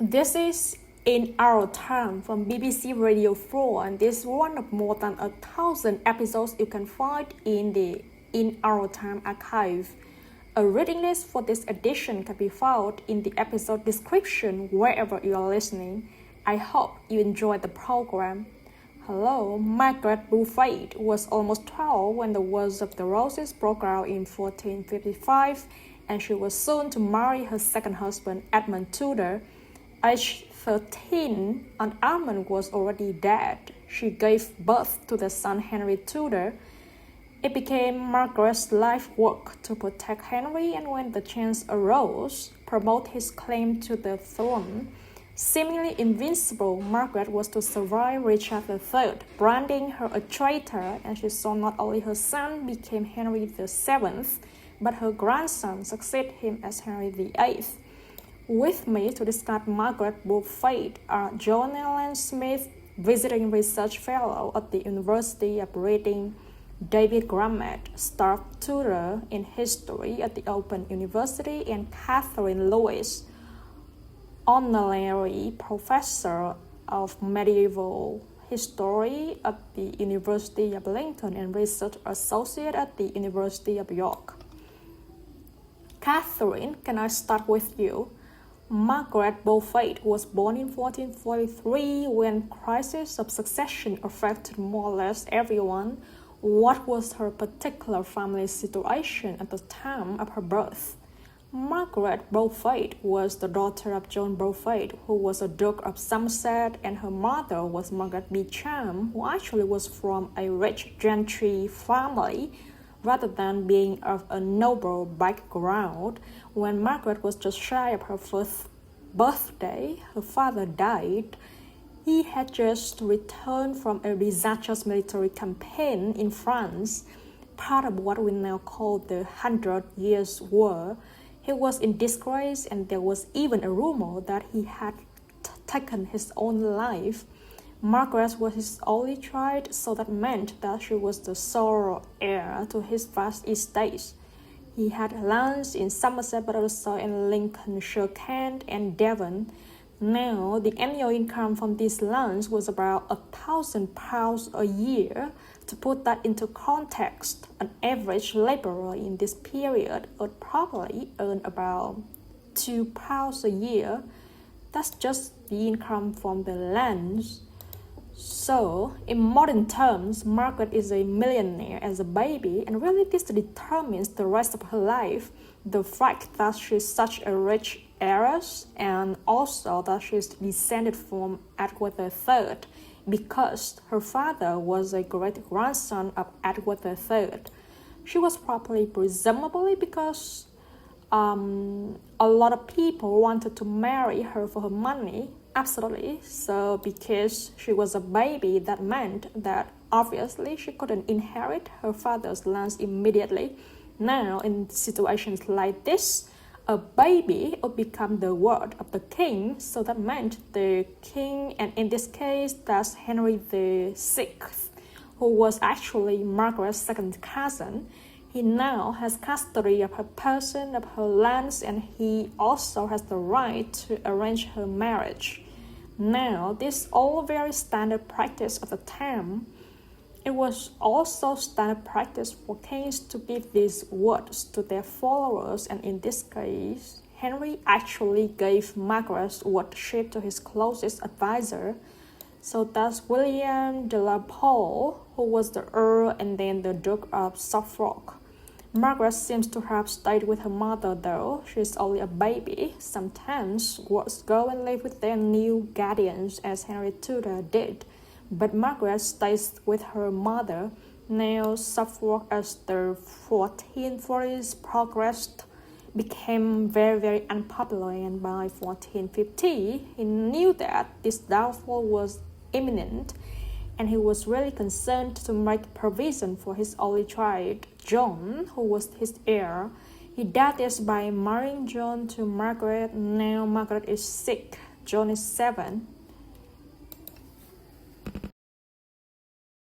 This is In Our Time from BBC Radio 4, and this is one of more than 1,000 episodes you can find in the In Our Time archive. A reading list for this edition can be found in the episode description wherever you are listening. I hope you enjoy the program. Hello, Margaret Beaufort was almost 12 when the Wars of the Roses broke out in 1455, and she was soon to marry her second husband, Edmund Tudor. Aged 13, and Edmund was already dead. She gave birth to the son Henry Tudor. It became Margaret's life work to protect Henry and when the chance arose, promote his claim to the throne. Seemingly invincible, Margaret was to survive Richard III, branding her a traitor, and she saw not only her son became Henry VII, but her grandson succeed him as Henry VIII. With me to discuss Margaret Beaufort are John Allen Smith, visiting research fellow at the University of Reading, David Grammett, staff tutor in history at the Open University, and Catherine Lewis, honorary professor of medieval history at the University of Lincoln and research associate at the University of York. Catherine, can I start with you? Margaret Beaufort was born in 1443 when crisis of succession affected more or less everyone. What was her particular family situation at the time of her birth? Margaret Beaufort was the daughter of John Beaufort, who was a Duke of Somerset, and her mother was Margaret Beauchamp, who actually was from a rich gentry family rather than being of a noble background. When Margaret was just shy of her first birthday, her father died. He had just returned from a disastrous military campaign in France, part of what we now call the 100 Years' War. He was in disgrace, and there was even a rumor that he had taken his own life. Margaret was his only child, so that meant that she was the sole heir to his vast estates. He had lands in Somerset, but also in Lincolnshire, Kent, and Devon. Now, the annual income from these lands was about £1,000 a year. To put that into context, an average laborer in this period would probably earn about £2 a year. That's just the income from the lands. So, in modern terms, Margaret is a millionaire as a baby, and really this determines the rest of her life. The fact that she's such a rich heiress, and also that she's descended from Edward III, because her father was a great-grandson of Edward III. She was probably presumably because a lot of people wanted to marry her for her money. Absolutely. So because she was a baby, that meant that obviously she couldn't inherit her father's lands immediately. Now, in situations like this, a baby would become the ward of the king, so that meant the king, and in this case, that's Henry VI, who was actually Margaret's second cousin. He now has custody of her person, of her lands, and he also has the right to arrange her marriage. Now, this is all very standard practice at the time. It was also standard practice for kings to give these words to their followers, and in this case, Henry actually gave Margaret's wardship to his closest advisor. So that's William de la Pole, who was the Earl and then the Duke of Suffolk. Margaret seems to have stayed with her mother, though she's only a baby. Sometimes wards go and live with their new guardians, as Henry Tudor did. But Margaret stays with her mother. Now, Suffolk, as the 1440s progressed, became very, very unpopular, and by 1450, he knew that this downfall was imminent, and he was really concerned to make provision for his only child, John, who was his heir. He did this by marrying John to Margaret. Now Margaret is sick, John is 7,